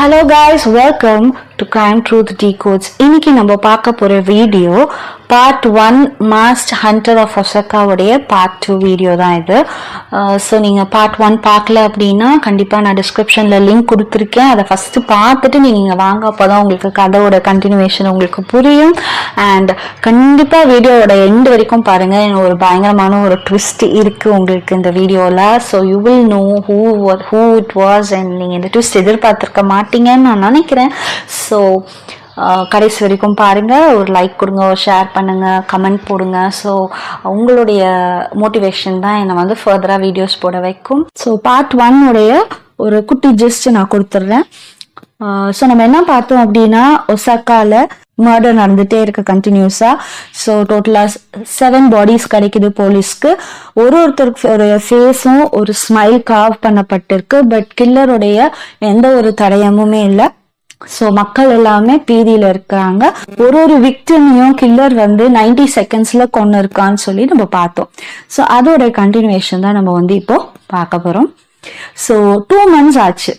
Hello guys, welcome to Crime Truth Decodes. இன்னைக்கு நம்ம பார்க்க போற video part 1 masked hunter of Osaka உடைய பார்ட் 2 வீடியோ தான் இது. ஸோ நீங்கள் பார்ட் 1 பார்க்கல அப்படின்னா கண்டிப்பாக நான் டிஸ்கிரிப்ஷனில் லிங்க் கொடுத்துருக்கேன். அதை ஃபஸ்ட்டு பார்த்துட்டு நீங்கள் வாங்க, அப்போ தான் உங்களுக்கு கதையோட கண்டினியூவேஷன் உங்களுக்கு புரியும். அண்ட் கண்டிப்பாக வீடியோவோட எண்டு வரைக்கும் பாருங்கள், ஒரு பயங்கரமான ஒரு ட்விஸ்ட் இருக்குது உங்களுக்கு இந்த வீடியோவில். So you will know who it was and நீங்கள் இந்த ட்விஸ்ட் எதிர்பார்த்துருக்க மாட்டீங்கன்னு நான் நினைக்கிறேன். ஸோ கடைசி வரைக்கும் பாருங்கள், ஒரு லைக் கொடுங்க, ஒரு ஷேர் பண்ணுங்கள், கமெண்ட் போடுங்க. ஸோ உங்களுடைய மோட்டிவேஷன் தான் என்னை வந்து ஃபர்தராக வீடியோஸ் போட வைக்கும். ஸோ பார்ட் 1 உடைய ஒரு குட்டி ஜிஸ்ட் நான் கொடுத்துட்றேன். ஸோ நம்ம என்ன பார்த்தோம் அப்படின்னா, ஒசாக்காவில் மர்டர் நடந்துகிட்டே இருக்கு கண்டினியூஸாக. ஸோ டோட்டலாக 7 பாடிஸ் கிடைக்குது போலீஸ்க்கு. ஒருத்தருக்கு ஒரு ஃபேஸும் ஒரு ஸ்மைல் காவ் பண்ணப்பட்டிருக்கு. பட் கில்லருடைய எந்த ஒரு தடயமுமே இல்லை. ஸோ மக்கள் எல்லாமே பீதியில இருக்காங்க. ஒரு விக்டிமையும் கில்லர் வந்து 90 செகண்ட்ஸ்ல கொண்டு இருக்கான்னு சொல்லி நம்ம பார்த்தோம். ஸோ அதோட கண்டினியூவேஷன் தான் நம்ம வந்து இப்போ பார்க்க போறோம். ஸோ 2 months ஆச்சு.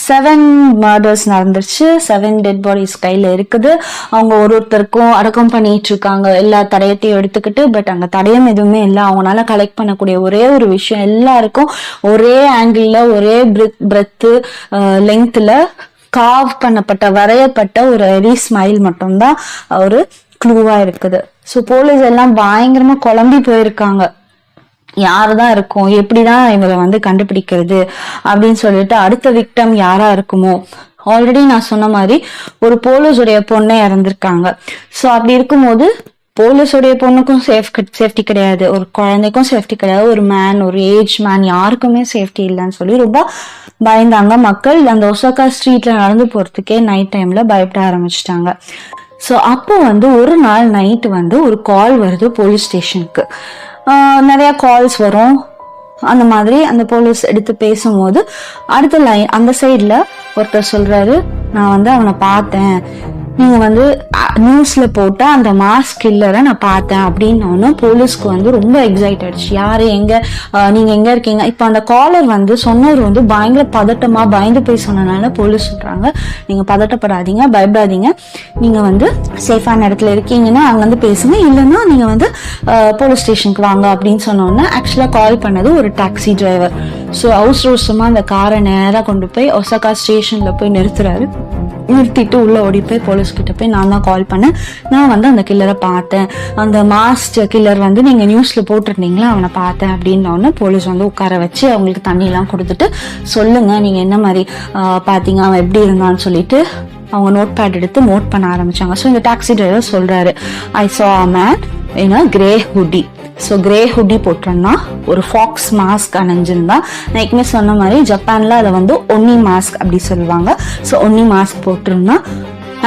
7 மர்டர்ஸ் நடந்துருச்சு. 7 டெட் பாடிஸ் கையில இருக்குது. அவங்க ஒருத்தருக்கும் அடக்கம் பண்ணிட்டு இருக்காங்க, எல்லா தடயத்தையும் எடுத்துக்கிட்டு. பட் அங்க தடயம் எதுவுமே இல்லை. அவங்களால கலெக்ட் பண்ணக்கூடிய ஒரே ஒரு விஷயம், எல்லாருக்கும் ஒரே ஆங்கிள், ஒரே பிரெத்து லெங்க்ல காவ் பண்ணப்பட்ட வரையப்பட்ட ஒரு எரி ஸ்மைல் மட்டும்தான் ஒரு க்ளூவா இருக்குது. ஸோ போலீஸ் எல்லாம் பயங்கரமா குழம்பி போயிருக்காங்க. யாருதான் இருக்கும், எப்படிதான் இவங்களை வந்து கண்டுபிடிக்கிறது அப்படின்னு சொல்லிட்டு. அடுத்த விக்டம் யாரா இருக்குமோ? ஆல்ரெடி நான் சொன்ன மாதிரி ஒரு போலீஸுடைய பொண்ணை இறந்திருக்காங்க. ஸோ அப்படி இருக்கும்போது போலீஸுடைய பொண்ணுக்கும் சேஃப்டி கிடையாது, ஒரு குழந்தைக்கும் சேஃப்டி கிடையாது, ஒரு மேன், ஒரு ஏஜ் மேன், யாருக்குமே சேஃப்டி இல்லைன்னு சொல்லி ரொம்ப பயந்தாங்க மக்கள். அந்த ஒசாகா ஸ்ட்ரீட்ல நடந்து போறதுக்கே நைட் டைம்ல பயப்பட ஆரம்பிச்சிட்டாங்க. ஸோ அப்போ வந்து ஒரு நாள் நைட்டு வந்து ஒரு கால் வருது போலீஸ் ஸ்டேஷனுக்கு. நிறைய கால்ஸ் வரும். அந்த மாதிரி அந்த போலீஸ் எடுத்து பேசும்போது அடுத்த லைன் அந்த சைட்ல ஒருத்தர் சொல்றாரு, நான் வந்து அவனை பார்த்தேன், நீங்க வந்து நியூஸ்ல போட்ட அந்த மாஸ் கில்லரை நான் பார்த்தேன் அப்படின்னு. போலீஸ்க்கு வந்து ரொம்ப எக்ஸைட் ஆயிடுச்சு. யாரு, எங்க, நீங்க எங்க இருக்கீங்க? இப்ப அந்த காலர் வந்து சொன்னவர் வந்து பயங்கர பதட்டமா பயந்து போய் சொன்னனால போலீஸ் சொல்றாங்க, நீங்க பதட்டப்படாதீங்க, பயப்படாதீங்க, நீங்க வந்து சேஃபான இடத்துல இருக்கீங்கன்னா அங்க வந்து பேசுங்க, இல்லைன்னா நீங்க வந்து போலீஸ் ஸ்டேஷனுக்கு வாங்க அப்படின்னு சொன்னோன்னா ஆக்சுவலா கால் பண்ணது ஒரு டாக்ஸி டிரைவர். ஸோ அவசரமா அந்த காரை நேரா கொண்டு போய் ஒசாகா ஸ்டேஷன்ல போய் நிறுத்துறாரு. நிறுத்திட்டு உள்ள ஓடி போய் போலீஸ் கிட்ட போய், நான் தான் கால் பண்ணேன், நான் வந்து அந்த கில்லரை பார்த்தேன், அந்த மாஸ்ட் கில்லர் வந்து நீங்க நியூஸ்ல போட்டிருந்தீங்களா, அவனை பார்த்தேன் அப்படின்னோடனே போலீஸ் வந்து உட்கார வச்சு அவங்களுக்கு தண்ணி எல்லாம் கொடுத்துட்டு, சொல்லுங்க நீங்க என்ன மாதிரி பாத்தீங்க, அவன் எப்படி இருந்தான்னு சொல்லிட்டு அவங்க நோட் பேட் எடுத்து நோட் பண்ண ஆரம்பிச்சாங்க. ஸோ இந்த டாக்ஸி டிரைவர் சொல்றாரு, ஐ saw a man in a grey hoodie. So grey hoodie போட்டோம்னா ஒரு ஃபாக்ஸ் மாஸ்க் அணிஞ்சிருந்தா. நான் ஏற்கனவே சொன்ன மாதிரி ஜப்பான்ல அதை வந்து ஒன்னி மாஸ்க் அப்படி சொல்லுவாங்க. ஸோ ஒன்னி மாஸ்க் போட்டிருந்தான்.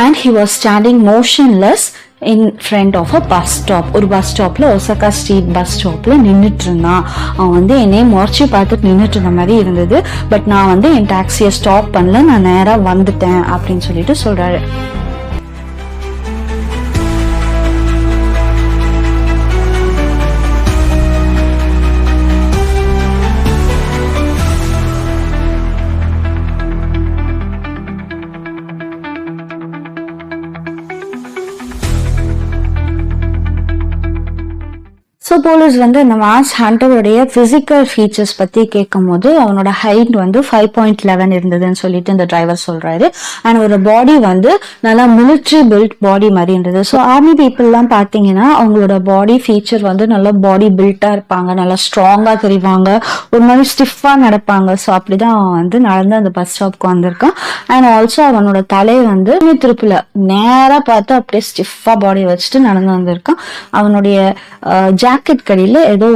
And he was standing motionless in front of a bus stop. ஒரு பஸ் ஸ்டாப்ல, ஒசாகா ஸ்ட்ரீட் பஸ் ஸ்டாப்ல நின்றுட்டு இருந்தான். அவன் வந்து என்னையே முறைச்சி பார்த்துட்டு நின்றுட்டு இருந்த மாதிரி இருந்தது. பட் நான் வந்து என் டாக்ஸியை ஸ்டாப் பண்ணல, நான் நேராக வந்துட்டேன் அப்படின்னு சொல்லிட்டு சொல்றாரு. ஸோ போலீஸ் வந்து அந்த மாஸ் ஹண்டருடைய பிசிக்கல் ஃபீச்சர்ஸ் பத்தி கேட்கும் போது அவனோட ஹைட் வந்து 5.11 இருந்ததுன்னு சொல்லிட்டு இந்த டிரைவர் சொல்றாரு. அண்ட் ஒரு பாடி வந்து நல்லா மிலிட்ரி பில்ட் பாடி மாதிரி இருந்தது. ஸோ ஆர்மி பீப்புள்லாம் பார்த்தீங்கன்னா அவங்களோட பாடி ஃபீச்சர் வந்து நல்லா பாடி பில்ட்டா இருப்பாங்க, நல்லா ஸ்ட்ராங்கா தெரிவாங்க, ஒரு மாதிரி ஸ்டிஃபா நடப்பாங்க. ஸோ அப்படிதான் அவன் வந்து நடந்து அந்த பஸ் ஸ்டாப்க்கு வந்திருக்கான். அண்ட் ஆல்சோ அவனோட தலை வந்து திருப்புல நேரா பார்த்து அப்படியே ஸ்டிஃபா பாடி வச்சுட்டு நடந்து வந்திருக்கான். அவனுடைய ஜாக்கெட் கடியில ஏதோ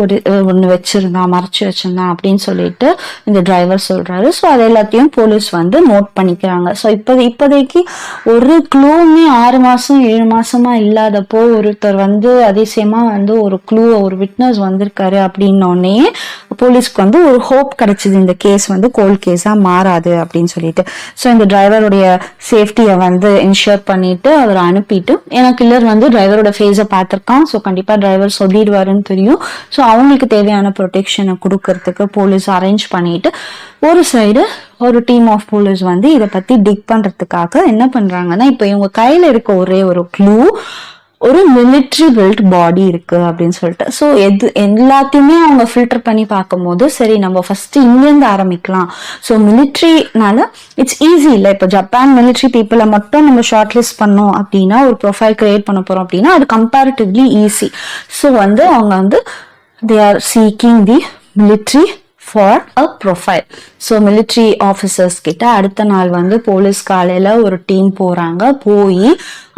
ஒண்ணு வச்சிருந்தான், மறைச்சு வச்சிருந்தான் அப்படின்னு சொல்லிட்டு இந்த டிரைவர் சொல்றாரு. ஸோ அது எல்லாத்தையும் போலீஸ் வந்து நோட் பண்ணிக்கிறாங்க. ஸோ இப்போதைக்கு ஒரு க்ளூமே 6 மாசம் 7 மாசமா இல்லாதப்போ ஒருத்தர் வந்து அதிசயமா வந்து ஒரு க்ளூ, ஒரு விட்னஸ் வந்திருக்காரு அப்படின்னோடனே போலீஸ்க்கு வந்து ஒரு ஹோப் கிடைச்சது, இந்த கேஸ் வந்து கோல்ட் கேஸா மாறாது அப்படின்னு சொல்லிட்டு. ஸோ இந்த டிரைவருடைய சேஃப்டியை வந்து இன்ஷூர் பண்ணிட்டு அவரை அனுப்பிட்டு, ஏன்னா கில்லர் வந்து டிரைவரோட ஃபேஸை பார்த்திருக்கான். ஸோ கண்டிப்பா டிரைவர் சொல்லிடுவாருன்னு எல்லாருக்கும் தெரியும். ஸோ அவங்களுக்கு தேவையான ப்ரொடெக்ஷனை கொடுக்கறதுக்கு போலீஸ் அரேஞ்ச் பண்ணிட்டு ஒரு சைடு ஒரு டீம் ஆஃப் போலீஸ் வந்து இதை பத்தி டிக் பண்றதுக்காக என்ன பண்றாங்கன்னா, இப்ப இவங்க கையில இருக்க ஒரே ஒரு க்ளூ ஒரு மிலிட்ரி பில்ட் பாடி இருக்கு அப்படின்னு சொல்லிட்டு. ஸோ எல்லாத்தையுமே அவங்க ஃபில்டர் பண்ணி பார்க்கும்போது சரி நம்ம ஃபர்ஸ்ட் இங்கிருந்து ஆரம்பிக்கலாம். ஸோ மிலிட்ரினால இட்ஸ் ஈஸி இல்லை. இப்போ ஜப்பான் மிலிட்ரி பீப்புளை மட்டும் நம்ம ஷார்ட் லிஸ்ட் பண்ணோம் அப்படின்னா, ஒரு ப்ரொஃபைல் கிரியேட் பண்ண போறோம் அப்படின்னா அது கம்பேரிட்டிவ்லி ஈஸி. ஸோ வந்து அவங்க வந்து they are seeking the military for a profile. So military officers கிட்ட அடுத்த நாள் வந்து போலீஸ் காலையில ஒரு டீம் போறாங்க. போய்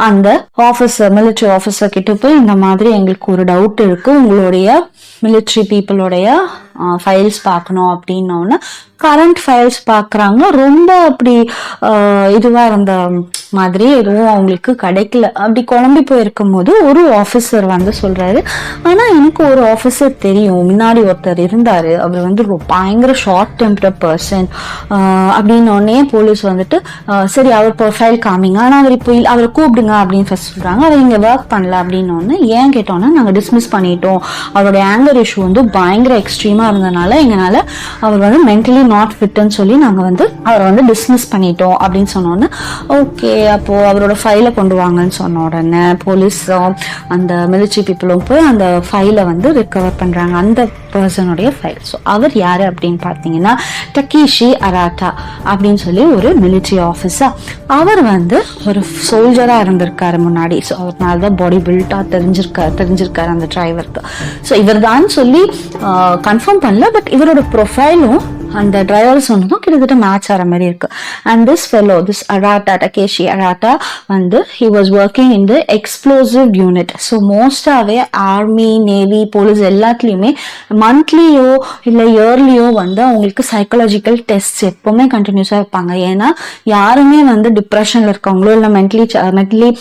அந்த ஆஃபீஸர் மிலிட்ரி ஆஃபீஸர் கிட்ட போய் இந்த மாதிரி எங்களுக்கு ஒரு டவுட் இருக்கு, உங்களுடைய மிலிட்ரி பீப்புளுடைய ஃபைல்ஸ் பார்க்கணும் அப்படின்னோன்னு கரண்ட் ஃபைல்ஸ் பார்க்குறாங்க. ரொம்ப அப்படி இதுவா இருந்த மாதிரி எதுவும் அவங்களுக்கு கிடைக்கல. அப்படி குழம்பி போயிருக்கும் போது ஒரு ஆஃபீஸர் வந்து சொல்றாரு, ஆனா எனக்கு ஒரு ஆஃபீஸர் தெரியும், முன்னாடி ஒருத்தர் இருந்தாரு, அவர் வந்து பயங்கர ஷார்ட் டெம்பர் பர்சன் அப்படின்னோடனே போலீஸ் வந்துட்டு சரி அவர் ப்ரொஃபைல் காமிங்க, ஆனா அவர் இப்போ அவரை கூப்பிடுங்க அப்படின்னு ஃபர்ஸ்ட் சொல்றாங்க. அவர் இங்க ஒர்க் பண்ணல அப்படின்னோடனே ஏன் கேட்டோம்னா நாங்க டிஸ்மிஸ் பண்ணிட்டோம், அவருடைய ஆங்கர் இஷ்யூ வந்து பயங்கர எக்ஸ்ட்ரீமா இருந்தனால எங்களால அவர் வந்து மென்டலி நாட் ஃபிட்னு சொல்லி நாங்க வந்து அவரை வந்து டிஸ்மிஸ் பண்ணிட்டோம் அப்படின்னு சொன்னோன்னே ஓகே அப்போ அவரோட ஃபைலை கொண்டு வாங்கன்னு சொன்ன உடனே போலீஸும் அந்த மிலிட்ரி பீப்புளும் போய் அந்த ஃபைலை வந்து ரிகவர் பண்றாங்க, அந்த பர்சனுடைய ஃபைல். ஸோ அவர் யாரு அப்படின்னு பார்த்தீங்கன்னா டக்கீஷி அராட்டா அப்படின்னு சொல்லி ஒரு மிலிட்ரி ஆஃபீஸர். அவர் வந்து ஒரு சோல்ஜரா இருந்திருக்காரு முன்னாடி. ஸோ அவர்னால தான் பாடி பில்டா தெரிஞ்சிருக்காரு அந்த டிரைவருக்கு. ஸோ இவர் தான் சொல்லி கன்ஃபார்ம் பண்ணல, பட் இவரோட ப்ரொஃபைலும் அந்த டிரைவர் சொன்னதும் கிட்டத்தட்ட மேட்ச் ஆகிற மாதிரி இருக்கு. And this fellow, this Arata, Takeshi Arata வந்து he was working in the explosive unit. So மோஸ்டாவே ஆர்மி, நேவி, போலீஸ் எல்லாத்துலயுமே மந்த்லியோ இல்ல இயர்லியோ வந்து அவங்களுக்கு சைக்காலஜிக்கல் டெஸ்ட் எப்பவுமே கண்டினியூஸா வைப்பாங்க. ஏன்னா யாருமே வந்து டிப்ரெஷன்ல இருக்கவங்களோ இல்ல மென்டலி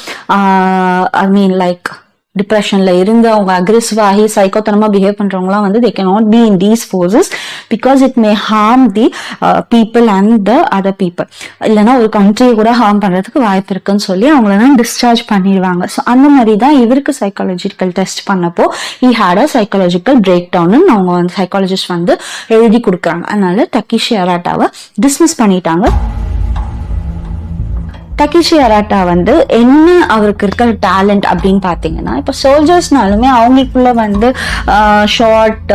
ஐ மீன் லைக் டிப்ரெஷன்ல இருந்து அவங்க அக்ரெசிவ் ஆகி சைக்கோத்தனமா பிஹேவ் பண்றவங்களாம் வந்து they cannot be in these forces because it may harm the people and the other people. இல்லைன்னா ஒரு கண்ட்ரியை கூட ஹார்ம் பண்றதுக்கு வாய்ப்பு இருக்குன்னு சொல்லி அவங்களெல்லாம் டிஸ்சார்ஜ் பண்ணிடுவாங்க. ஸோ அந்த மாதிரி தான் இவருக்கு சைக்காலஜிக்கல் டெஸ்ட் பண்ணப்போ he had a psychological breakdown அவங்க வந்து சைக்காலஜிஸ்ட் வந்து எழுதி கொடுக்குறாங்க. அதனால டக்கீஷி அராட்டாவை டிஸ்மிஸ் பண்ணிட்டாங்க. டக்கீஷி அராட்டா வந்து என்ன அவருக்கு இருக்கிற டேலண்ட் அப்படின்னு பாத்தீங்கன்னா, இப்ப சோல்ஜர்ஸ்னாலுமே அவங்களுக்குள்ள வந்து ஷார்ட்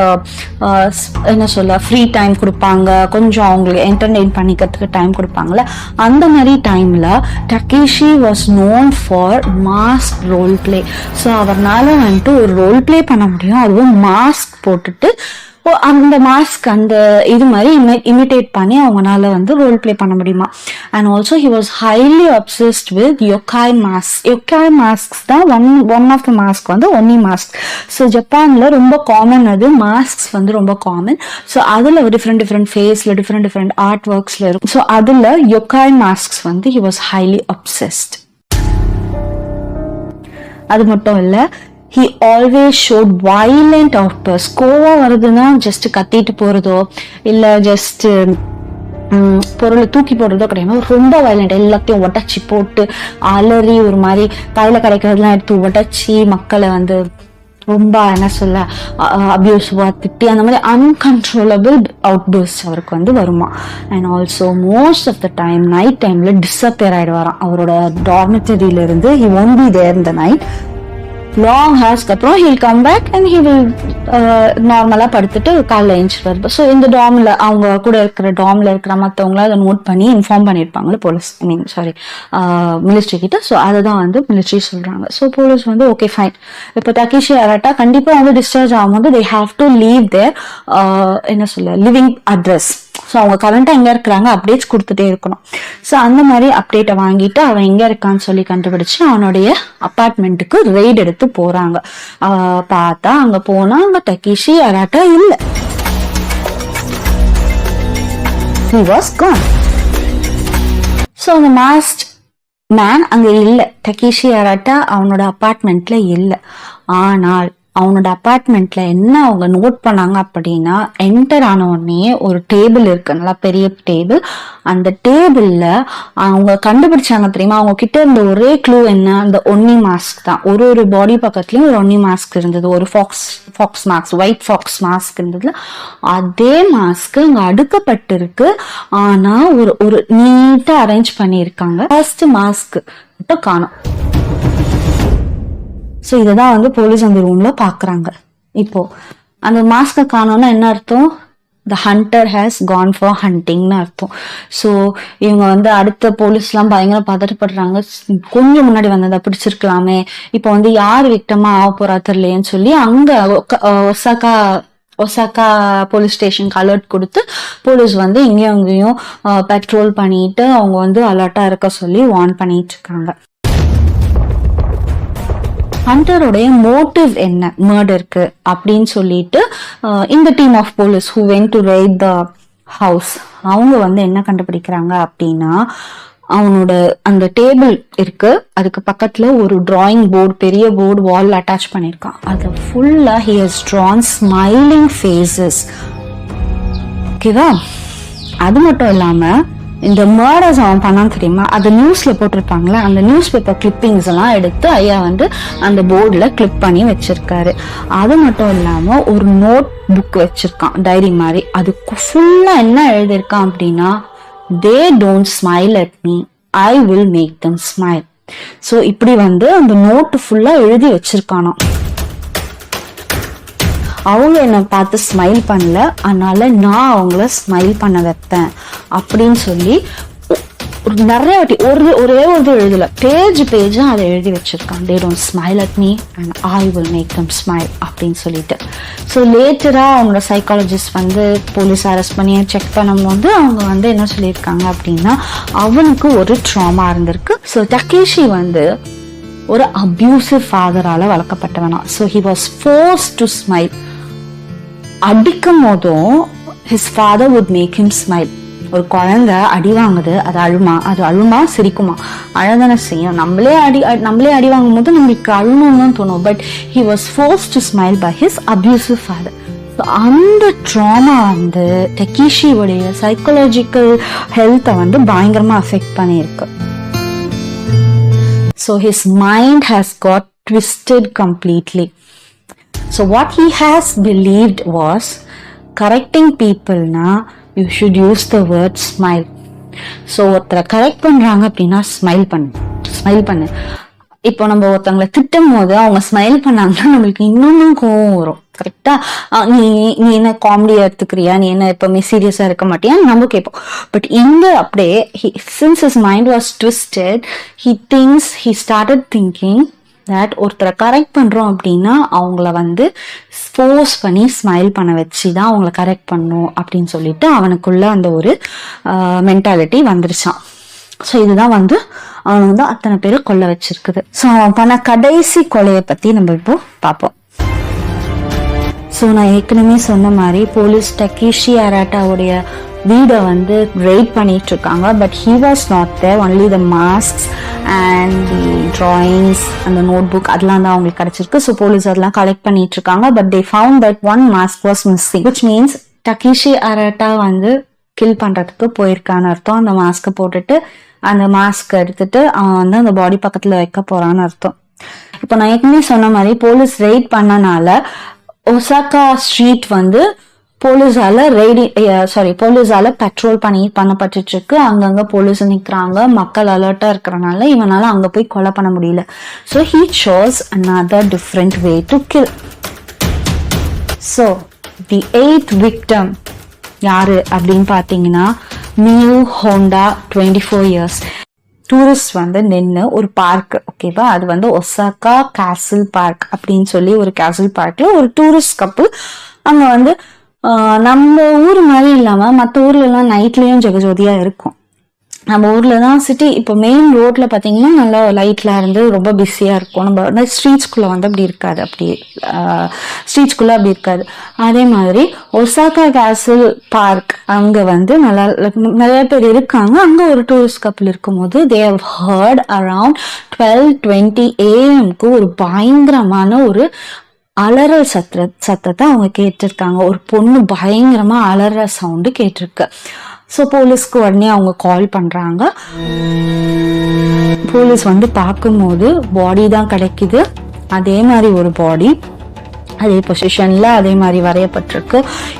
என்ன சொல்ல ஃப்ரீ டைம் கொடுப்பாங்க, கொஞ்சம் அவங்களுக்கு என்டர்டெயின் பண்ணிக்கிறதுக்கு டைம் கொடுப்பாங்கல்ல. அந்த மாதிரி டைம்ல Takeshi was known for mask role play. So அவர்னால வந்துட்டு ஒரு ரோல் பிளே பண்ண முடியும், அதுவும் மாஸ்க் போட்டுட்டு அந்த மாஸ்க் அந்த இது மாதிரி இமிட்டேட் பண்ணி அவங்கனால வந்து ரோல் பிளே பண்ண முடியுமா. And also he was highly obsessed with yokai mask. Yokai mask தான் ஒன் ஆஃப் த மாஸ்க் வந்து ஒன்னி மாஸ்க். ஸோ ஜப்பான்ல ரொம்ப காமன், அது மாஸ்க் வந்து ரொம்ப காமன். ஸோ அதுல டிஃப்ரெண்ட் ஃபேஸ்ல டிஃப்ரெண்ட் ஆர்ட் ஒர்க்ஸ்ல இருக்கும். ஸோ அதுல யோக்காய் மாஸ்க் வந்து ஹி வாஸ் ஹைலி அப்சஸ்ட். அது மட்டும் இல்ல, he always showed violent outbursts. கோவம் வருதுன்னா ஜஸ்ட் கத்திட்டு போறதோ இல்ல ஜஸ்ட் பொருளை தூக்கி போடுறதோ கிடையாது, ரொம்ப வயலண்ட், எல்லாத்தையும் உடச்சி போட்டு அலறி ஒரு மாதிரி கையில கிடைக்கிறதுலாம் எடுத்து உடச்சி மக்களை வந்து ரொம்ப என்ன சொல்ல அபியூசிவா திட்டி அந்த மாதிரி அன்கன்ட்ரோலபிள் அவுட்பர்ஸ்ட் அவருக்கு வந்து வருமா. And also most of the time night டைம்ல டிஸப்பியர் ஆயிடுவாராம் அவரோட டார்மெட்டரியில இருந்து. he won't be there in the night. Long ஹார்ஸ்க்கு அப்புறம் he'll come back and he will நார்மலா படுத்துட்டு காலைல எழுந்திருப்பாரு. ஸோ இந்த டாம்ல அவங்க கூட இருக்கிற டாம்ல இருக்கிற மற்றவங்கள அதை நோட் பண்ணி இன்ஃபார்ம் பண்ணியிருப்பாங்களே போலீஸ், ஐ மீன் சாரி மிலிட்ரி கிட்ட. ஸோ அதை தான் வந்து மிலிட்ரி சொல்றாங்க. ஸோ போலீஸ் வந்து ஓகே ஃபைன், இப்போ டக்கீஷி அராட்டா கண்டிப்பா வந்து டிஸ்சார்ஜ் ஆகும்போது they have to leave their என்ன சொல்ல லிவிங் அட்ரஸ். ஸோ அவங்க கரண்டா எங்க இருக்கிறாங்க அப்டேட்ஸ் கொடுத்துட்டே இருக்கணும். ஸோ அந்த மாதிரி அப்டேட்டை வாங்கிட்டு அவன் எங்க இருக்கான்னு சொல்லி கண்டுபிடிச்சு அவனுடைய அப்பார்ட்மெண்ட்டுக்கு ரெய்ட் எடுத்து போறாங்க. பார்த்தா அங்க போனா அங்க டக்கீஷி அராட்டா இல்ல. He was gone. ஸோ அந்த மாஸ்ட் மேன் அங்க இல்ல, டக்கீஷி அராட்டா அவனோட அப்பார்ட்மெண்ட்ல இல்ல. ஆனால் அவனோட அபார்ட்மெண்ட்ல என்ன அவங்க நோட் பண்ணாங்க அப்படின்னா, என்டர் ஆன உடனே ஒரு டேபிள் இருக்கு, நல்லா பெரிய டேபிள். அந்த டேபிள்ல அவங்க கண்டுபிடிச்சாங்க தெரியுமா, அவங்க கிட்ட இருந்த ஒரே க்ளூ என்ன, அந்த ஒன்னி மாஸ்க் தான். ஒரு பாடி பக்கத்துலயும் ஒரு ஒன்னி மாஸ்க் இருந்தது, ஒரு fox mask, white fox mask இருந்ததுல அதே மாஸ்க் அங்க அடுக்கப்பட்டு இருக்கு. ஆனா ஒரு நீட்டா அரேஞ்ச் பண்ணிருக்காங்க. ஃபர்ஸ்ட் மாஸ்க் மட்டும் காணும். ஸோ இததான் வந்து போலீஸ் அந்த ரூம்ல பாக்குறாங்க. இப்போ அந்த மாஸ்க காணோம்னா என்ன அர்த்தம், த ஹண்டர் ஹேஸ் கான் ஃபார் ஹண்டிங்னு அர்த்தம். ஸோ இவங்க வந்து அடுத்த போலீஸ் எல்லாம் பயங்கர பதட்டப்படுறாங்க. கொஞ்சம் முன்னாடி வந்ததை பிடிச்சிருக்கலாமே, இப்போ வந்து யார் விக்டமா ஆக போறா தெரியலையேன்னு சொல்லி அங்க ஒசாக்கா போலீஸ் ஸ்டேஷனுக்கு அலர்ட் கொடுத்து போலீஸ் வந்து இங்கேயும் அங்கேயும் பெட்ரோல் பண்ணிட்டு அவங்க வந்து அலர்ட்டா இருக்க சொல்லி வார்ன் பண்ணிட்டு இருக்காங்க. ஹண்டருடைய மோட்டிவ் என்ன மர்டருக்கு அப்படின்னு சொல்லிட்டு இந்த team of police who went to raid the house அவங்க வந்து என்ன கண்டுபிடிக்கிறாங்க அப்படின்னா, அவனோட அந்த டேபிள் இருக்கு, அதுக்கு பக்கத்துல ஒரு டிராயிங் போர்டு, பெரிய போர்டு வால் அட்டாச் பண்ணிருக்கான். அது ஃபுல்லா he has drawn smiling faces. ஓகேவா? அது மட்டும் இல்லாம இந்த மர்டர்ஸ் அவன் பண்ணான்னு தெரியுமா, அது நியூஸ்ல போட்டிருப்பாங்களே, அந்த நியூஸ் பேப்பர் கிளிப்பிங்ஸ் எல்லாம் எடுத்து ஐயா வந்து அந்த போர்டுல கிளிப் பண்ணி வச்சிருக்காரு. அது மட்டும் இல்லாம ஒரு நோட் புக் வச்சிருக்கான், டைரி மாதிரி. அதுக்கு ஃபுல்லா என்ன எழுதியிருக்கான் அப்படின்னா, they don't smile at me, I will make them smile. So இப்படி வந்து அந்த நோட்டு ஃபுல்லா எழுதி வச்சிருக்கானோ. அவங்க என்ன பார்த்து ஸ்மைல் பண்ணல, அதனால நான் அவங்கள ஸ்மைல் பண்ண வைப்பேன் அப்படின்னு சொல்லி நிறைய வாட்டி ஒரே ஒரு எழுதல, பேஜா அதை எழுதி வச்சிருக்கான். they don't smile at me and I will make them smile அப்படின்னு சொல்லிட்டு. ஸோ லேட்டரா அவங்களோட சைக்காலஜிஸ்ட் வந்து போலீஸ் அரெஸ்ட் பண்ணி செக் பண்ணும்போது அவங்க வந்து என்ன சொல்லியிருக்காங்க அப்படின்னா, அவனுக்கு ஒரு ட்ராமா இருந்திருக்கு. ஸோ டக்கேஷி வந்து ஒரு அபியூசிவ் ஃபாதரால வளர்க்கப்பட்டவனா. So he was forced to smile. அடிக்கும் போதும் his father would make him smile. ஒரு குழந்தை அடி வாங்குது, அது அழுமா சிரிக்குமா? அழதானே செய்யும். நம்மளே அடி வாங்கும் போது நம்மளுக்கு அழுணும் தான் தோணும். But he was forced to smile by his abusive father. அந்த ட்ராமா வந்து டக்கேஷியோடைய சைக்காலஜிக்கல் ஹெல்த்தை வந்து பயங்கரமா அஃபெக்ட் பண்ணியிருக்கு. So his mind has got twisted completely. So what he has believed was, correcting people na you should use the word smile. So ஒருத்தரை correct பண்றாங்க அப்படின்னா smile பண்ணு. இப்போ நம்ம ஒருத்தவங்களை திட்டும் போது அவங்க ஸ்மைல் பண்ணாங்கன்னா நம்மளுக்கு இன்னொன்னும் கோவம் வரும். கரெக்டா? நீ என்ன காமெடியா எடுத்துக்கிறியா, நீ என்ன எப்பவுமே சீரியஸா இருக்க மாட்டியா நம்ம கேட்போம். பட் இங்க அப்படியே since his mind was twisted, he started thinking that ஒருத்தரை கரெக்ட் பண்றோம் அப்படின்னா அவங்கள வந்து ஃபோர்ஸ் பண்ணி ஸ்மைல் பண்ண வச்சுதான் அவங்கள கரெக்ட் பண்ணும் அப்படின்னு சொல்லிட்டு அவனுக்குள்ள அந்த ஒரு மென்டாலிட்டி வந்துருச்சான். ஸோ இதுதான் வந்து அவனை வந்து அத்தனை பேரை கொல்ல வச்சிருக்குது. ஸோ அவன் பண்ண கடைசி கொலையை பத்தி நம்ம இப்போ பார்ப்போம். ஸோ நான் ஏற்கனவே சொன்ன மாதிரி போலீஸ் டக்கேஷி அராட்டாவுடைய வீடை வந்து ரெய்ட் பண்ணிட்டு இருக்காங்க. But he was not there, only the masks and the drawings and the notebook அதெல்லாம் தான் அவங்களுக்கு கிடைச்சிருக்கு. ஸோ போலீஸ் அதெல்லாம் கலெக்ட் பண்ணிட்டு இருக்காங்க. But they found that one mask was missing, which means டக்கேஷி Arata வந்து கில் பண்றதுக்கு போயிருக்கான்னு அர்த்தம். அந்த மாஸ்கை போட்டுட்டு அந்த மாஸ்க் எடுத்துட்டு அவன் வந்து அந்த பாடி பக்கத்துல வைக்க போறான்னு அர்த்தம். இப்போ நான் ஏற்கனவே சொன்ன மாதிரி போலீஸ் ரெய்ட் பண்ணனால ஒசாக்கா ஸ்ட்ரீட் வந்து போலீஸால பெட்ரோல் பண்ணப்பட்டு இருக்கு. அங்கங்க போலீஸ் நிக்கிறாங்க, மக்கள் அலர்ட்டா இருக்கிறனால இவனால அங்க போய் கொலை பண்ண முடியல. So he chose another different way to kill. So the 8th victim யாரு அப்படின்னு பாத்தீங்கன்னா மியூ ஹோண்டா, 24 years. டூரிஸ்ட் வந்து நின்று ஒரு பார்க், ஓகேவா, அது வந்து ஒசாக்கா கேசல் பார்க் அப்படின்னு சொல்லி ஒரு கேசல் பார்க்ல ஒரு டூரிஸ்ட் கப்புள் அங்க வந்து நம்ம ஊர் மாதிரி இல்லாம மற்ற ஊர்ல எல்லாம் நைட்லயும் ஜெகஜோதியா இருக்கும். நம்ம ஊர்ல தான் சிட்டி இப்போ மெயின் ரோட்ல பாத்தீங்கன்னா நல்லா லைட்ல இருந்து ரொம்ப பிஸியா இருக்கும். நம்ம ஸ்ட்ரீட்ஸ்குள்ள வந்து அப்படி இருக்காது, ஸ்ட்ரீட்ஸ்குள்ள அப்படி இருக்காது. அதே மாதிரி ஒசாக்கா கேசல் பார்க் அங்க வந்து நிறைய பேர் இருக்காங்க. அங்க ஒரு டூரிஸ்ட் கப்பல் இருக்கும் போது they have heard around 12:20 AM ஒரு பயங்கரமான ஒரு அலறல் சத்தத்தை அவங்க கேட்டிருக்காங்க. ஒரு பொண்ணு பயங்கரமா அலற சவுண்டு கேட்டிருக்கு. ஸோ போலீஸ்க்கு உடனே அவங்க கால் பண்றாங்க. போலீஸ் வந்து பார்க்கும்போது பாடி தான் கிடைக்குது. அதே மாதிரி ஒரு பாடி அதே பொசிஷன்ல அதே மாதிரி வரையப்பட்டிருக்கு.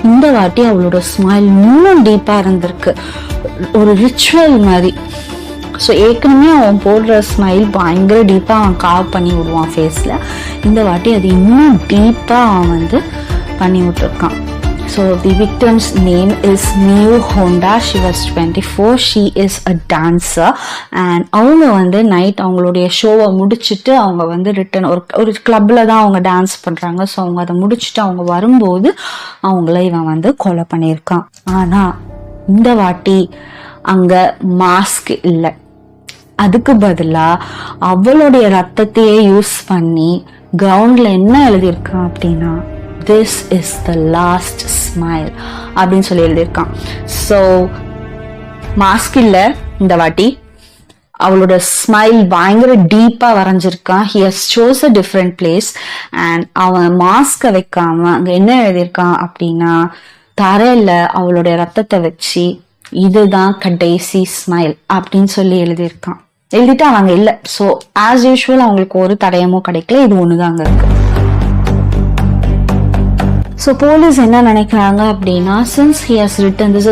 இந்த வாட்டி அவளோட ஸ்மைல் இன்னும் டீப்பா இருந்திருக்கு, ஒரு ரிச்சுவல் மாதிரி. ஸோ ஏற்கனவே அவன் போடுற ஸ்மைல் பயங்கர டீப்பா அவன் காவ் பண்ணி விடுவான் ஃபேஸ்ல. இந்த வாட்டி அது இன்னும் டீப்பா அவன் வந்து பண்ணி விட்டுருக்கான். So the victim's name is Miu Honda. She was 24. She is a dancer. And அவங்க வந்து நைட் அவங்களுடைய ஷோவை முடிச்சுட்டு அவங்க வந்து ரிட்டன் ஒரு கிளப்ல தான் அவங்க டான்ஸ் பண்றாங்க. ஸோ அவங்க அதை முடிச்சுட்டு அவங்க வரும்போது அவங்கள இவன் வந்து கொலை பண்ணியிருக்கான். ஆனா இந்த வாட்டி அங்க மாஸ்க் இல்லை. அதுக்கு பதிலா அவளுடைய ரத்தத்தையே யூஸ் பண்ணி கிரவுண்ட்ல என்ன எழுதியிருக்கான் அப்படின்னா, this is the last smile அப்படின்னு சொல்லி எழுதியிருக்கான். ஸோ மாஸ்க் இல்லை இந்த வாட்டி, அவளோட ஸ்மைல் பயங்கர டீப்பா வரைஞ்சிருக்கான். he has chose a different place and அவன் மாஸ்க வைக்காம அங்க என்ன எழுதியிருக்கான் அப்படின்னா, தரையில அவளுடைய ரத்தத்தை வச்சு இதுதான் கடைசி ஸ்மைல் அப்படின்னு சொல்லி எழுதியிருக்கான். எழுதிட்டு அவங்க இல்லை. ஸோ ஆஸ் யூஷுவல் அவங்களுக்கு ஒரு தடயமும் கிடைக்கல. இது ஒண்ணுதான் அங்க இருக்கு. ஸோ போலீஸ் என்ன நினைக்கிறாங்க அப்படின்னா, since he has written this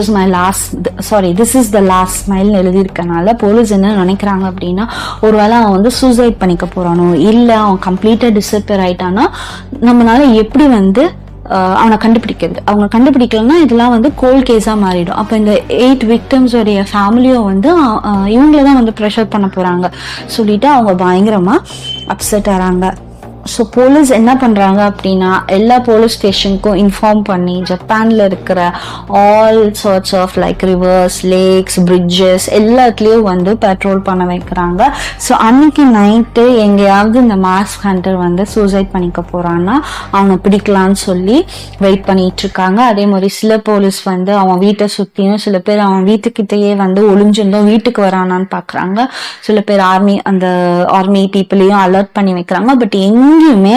is the last smile எழுதியிருக்கனால போலீஸ் என்ன நினைக்கிறாங்க அப்படின்னா, ஒருவேளை அவன் வந்து சூசைட் பண்ணிக்க போறானோ, இல்லை அவன் கம்ப்ளீட்டா டிஸப்பியர் ஆயிட்டானா நம்மளால எப்படி வந்து அவனை கண்டுபிடிக்கிறது. அவங்க கண்டுபிடிக்கலன்னா இதெல்லாம் வந்து கோல்ட் கேஸா மாறிடும். அப்போ இந்த 8 விக்டிம்ஸோடைய ஃபேமிலியும் வந்து இவங்களதான் வந்து ப்ரெஷர் பண்ண போறாங்க சொல்லிட்டு அவங்க பயங்கரமா அப்செட் ஆறாங்க. ஸோ போலீஸ் என்ன பண்றாங்க அப்படின்னா, எல்லா போலீஸ் ஸ்டேஷனுக்கும் இன்ஃபார்ம் பண்ணி ஜப்பான்ல இருக்கிற all sorts of like rivers, lakes, bridges எல்லாத்துலயும் வந்து பெட்ரோல் பண்ண வைக்கிறாங்க. ஸோ அன்னைக்கு நைட்டு எங்கேயாவது இந்த மாஸ்க் ஹண்டர் வந்து சூசைட் பண்ணிக்க போறான்னா அவனை பிடிக்கலான்னு சொல்லி வெயிட் பண்ணிட்டு இருக்காங்க. அதே மாதிரி சில போலீஸ் வந்து அவன் வீட்டை சுத்தியும், சில பேர் அவன் வீட்டுக்கிட்டேயே வந்து ஒளிஞ்சிருந்தோம் வீட்டுக்கு வரானான்னு பாக்குறாங்க. சில பேர் ஆர்மி பீப்புளையும் அலர்ட் பண்ணி வைக்கிறாங்க. பட் எங்கேயுமே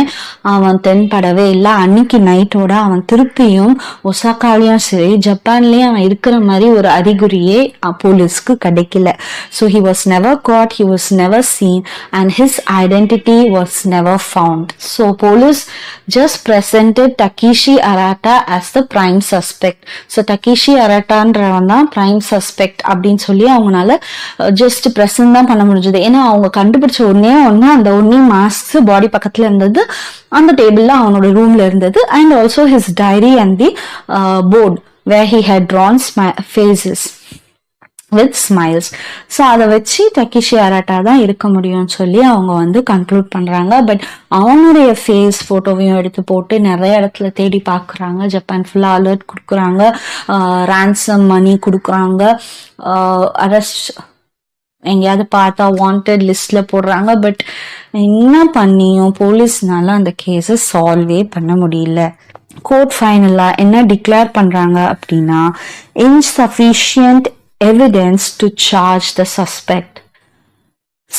அவன் தென்படவே இல்லை. அன்னைக்கு நைட்டோட அவன் திருப்பியும் ஒசாகாலையும் சரி ஜப்பான்லயும் அவன் இருக்கிற மாதிரி ஒரு அறிகுறியே போலீஸ்க்கு கிடைக்கல. So he was never caught, he was never seen and his identity was never found. So police just presented Takeshi Arata as the prime suspect. So Takeshi Arataன்றவன் தான் prime suspect அப்படின்னு சொல்லி அவங்களால ஜஸ்ட் பிரசன்ட் தான் பண்ண முடிஞ்சது. ஏன்னா அவங்க கண்டுபிடிச்ச ஒன்னே அந்த மாஸ்க் பாடி பக்கத்துல இருந்தது, அந்த டேபிள்ல அவனோட ரூம்ல இருந்தது. And also his diary and the board where he had drawn faces with smiles. So அதை வச்சு டக்கேஷி அராட்டா தான் இருக்க முடியும்னு சொல்லி அவங்க வந்து கன்க்ளூட் பண்றாங்க. பட் அவனுடைய ஃபேஸ் போட்டோவையும் எடுத்து போட்டு நிறைய இடத்துல தேடி பார்க்குறாங்க. ஜப்பான் ஃபுல்லா அலர்ட் கொடுக்குறாங்க, ரான்சம் மணி கொடுக்குறாங்க, அரெஸ்ட் எங்கேயாவது பார்த்தா வாண்டட் லிஸ்ட்ல போடுறாங்க. பட் என்ன பண்ணியும் போலீஸ்னால அந்த கேஸை சால்வே பண்ண முடியல. கோர்ட் ஃபைனலா என்ன டிக்ளேர் பண்றாங்க அப்படின்னா, insufficient evidence to charge the suspect.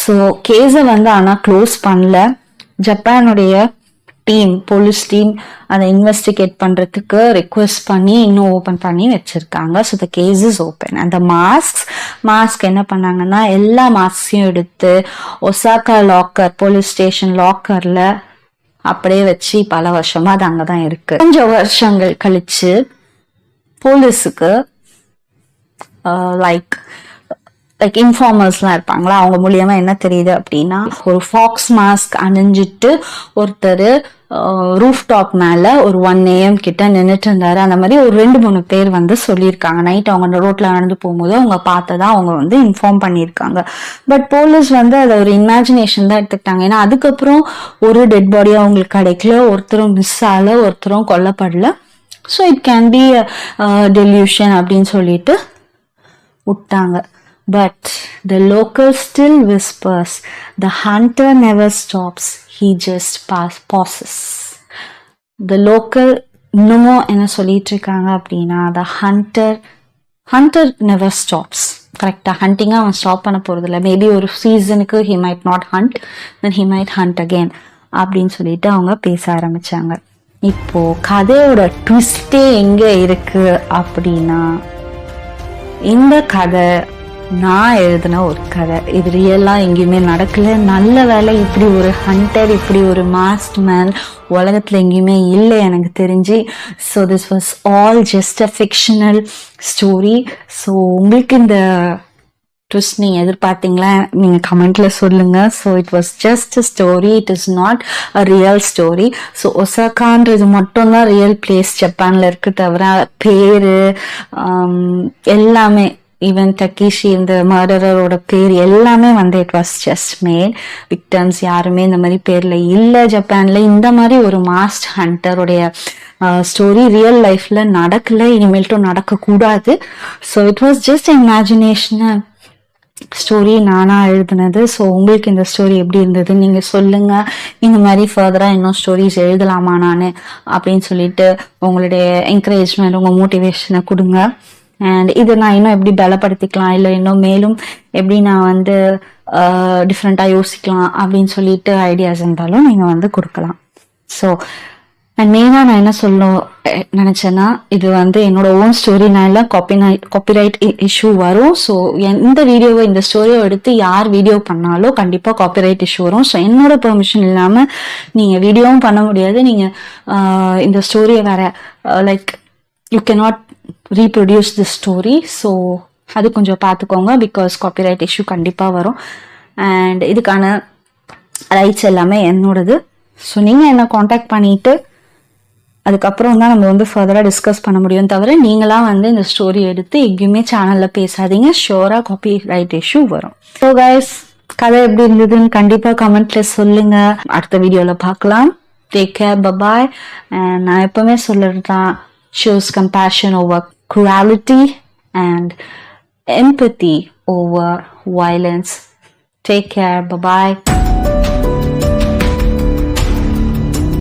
So கேஸை வந்து ஆனா க்ளோஸ் பண்ணல. ஜப்பானுடைய டீம், போலீஸ் டீம் அதை இன்வெஸ்டிகேட் பண்றதுக்கு ரெக்வெஸ்ட் பண்ணி இன்னும் ஓபன் பண்ணி வச்சிருக்காங்க. So the case is open. அந்த மாஸ்க் என்ன பண்ணாங்கன்னா, எல்லா மாஸ்கையும் எடுத்து ஒசாகா லாக்கர், போலீஸ் ஸ்டேஷன் லாக்கர்ல அப்படியே வச்சு பல வருஷமா அது அங்கதான் இருக்கு. கொஞ்சம் வருஷங்கள் கழிச்சு போலீஸுக்கு லைக் இன்ஃபார்மர்ஸ்லாம் இருப்பாங்களா, அவங்க மூலியமா என்ன தெரியுது அப்படின்னா, ஒரு ஃபாக்ஸ் மாஸ்க் அணிஞ்சிட்டு ஒருத்தர் ரூஃப் டாப் மேல ஒரு 1 AM கிட்ட நின்றுட்டு இருந்தாரு. அந்த மாதிரி ஒரு 2-3 பேர் வந்து சொல்லியிருக்காங்க. நைட் அவங்க ரோட்ல நடந்து போகும்போது அவங்க பார்த்ததா அவங்க வந்து இன்ஃபார்ம் பண்ணியிருக்காங்க. பட் போலீஸ் வந்து அதை ஒரு இமேஜினேஷன் தான் எடுத்துக்கிட்டாங்க. ஏன்னா அதுக்கப்புறம் ஒரு டெட் பாடி அவங்களுக்கு கிடைக்கல, ஒருத்தரும் மிஸ் ஆகல, ஒருத்தரும் கொல்லப்படல. So it can be delusion அப்படின்னு சொல்லிட்டு விட்டாங்க. But the local still whispers, the hunter never stops, he just pauses. The local இன்னமும் என்ன சொல்லிட்டு இருக்காங்க அப்படின்னா, the hunter never stops. கரெக்டா ஹண்டிங்கா அவன் ஸ்டாப் பண்ண போறது இல்லை. மேபி ஒரு சீசனுக்கு he might not hunt, then he might hunt again அப்படின்னு சொல்லிட்டு அவங்க பேச ஆரம்பிச்சாங்க. இப்போ கதையோட ட்விஸ்டே எங்க இருக்கு அப்படின்னா, இந்த கதை நான் எழுதின ஒரு கதை. இது ரியலா எங்கேயுமே நடக்கல. நல்ல வேலை, இப்படி ஒரு ஹண்டர், இப்படி ஒரு மாஸ்ட் மேன் உலகத்துல எங்கேயுமே இல்லை எனக்கு தெரிஞ்சு. So this was all just a fictional story. So உங்களுக்கு இந்த ட்விஸ்ட் நீங்கள் எதிர்பார்த்தீங்களா? நீங்கள் கமெண்ட்ல சொல்லுங்க. So it was just a story, it is not a real story. So ஒசாகான்றது மட்டும்தான் ரியல் பிளேஸ் ஜப்பான்ல இருக்கு, தவிர பேரு எல்லாமே, ஈவன் டக்கீஷி இந்த மர்டரோட பேர் எல்லாமே வந்து it was just mat. Victims யாருமே இந்த மாதிரி பேர்ல இல்லை ஜப்பான்ல. இந்த மாதிரி ஒரு மாஸ்ட் ஹண்டருடைய ஸ்டோரி ரியல் லைஃப்ல நடக்கல, இனிமேல்ட்டும் நடக்க கூடாது. So it was just imagination story, நானா எழுதுனது. ஸோ உங்களுக்கு இந்த ஸ்டோரி எப்படி இருந்தது நீங்க சொல்லுங்க. இந்த மாதிரி ஃபர்தரா இன்னும் ஸ்டோரிஸ் எழுதலாமா நான் அப்படின்னு சொல்லிட்டு உங்களுடைய என்கரேஜ்மெண்ட், உங்க மோட்டிவேஷனை கொடுங்க. அண்ட் இது நான் இன்னும் எப்படி பலப்படுத்திக்கலாம், இல்லை இன்னும் மேலும் எப்படி நான் வந்து டிஃப்ரெண்டா யோசிக்கலாம் அப்படின்னு சொல்லிட்டு ஐடியாஸ் இருந்தாலும் நீங்க வந்து கொடுக்கலாம். ஸோ அண்ட் மெயினாக நான் என்ன சொல்ல நினைச்சேன்னா, இது வந்து என்னோட ஓன் ஸ்டோரி, நான் எல்லாம் காப்பிரைட் இஷ்யூ வரும். ஸோ இந்த வீடியோவை, இந்த ஸ்டோரியை எடுத்து யார் வீடியோ பண்ணாலும் கண்டிப்பாக காப்பிரைட் இஷ்யூ வரும். ஸோ என்னோட பெர்மிஷன் இல்லாமல் நீங்கள் வீடியோவும் பண்ண முடியாது. நீங்கள் இந்த ஸ்டோரியை வேற like you cannot reproduce the story. So அது கொஞ்சம் பார்த்துக்கோங்க, பிகாஸ் காப்பிரைட் இஷ்யூ கண்டிப்பாக வரும். அண்ட் இதுக்கான ரைட்ஸ் எல்லாமே என்னோடது. ஸோ நீங்கள் என்ன காண்டாக்ட் பண்ணிட்டு அதுக்கப்புறம் தான் நம்ம வந்து ஃபர்தராக டிஸ்கஸ் பண்ண முடியும், தவிர நீங்களாம் வந்து இந்த ஸ்டோரி எடுத்து எங்கேயுமே சேனலில் பேசாதீங்க. ஷியோராக காப்பி ரைட் இஷ்யூ வரும். ஸோ கைஸ், கதை எப்படி இருந்ததுன்னு கண்டிப்பாக கமெண்ட்ல சொல்லுங்க. அடுத்த வீடியோவில் பார்க்கலாம். Take care, bye bye. அண்ட் நான் எப்பவுமே சொல்றது தான், choose compassion over cruelty and empathy over violence. Take care, bye bye.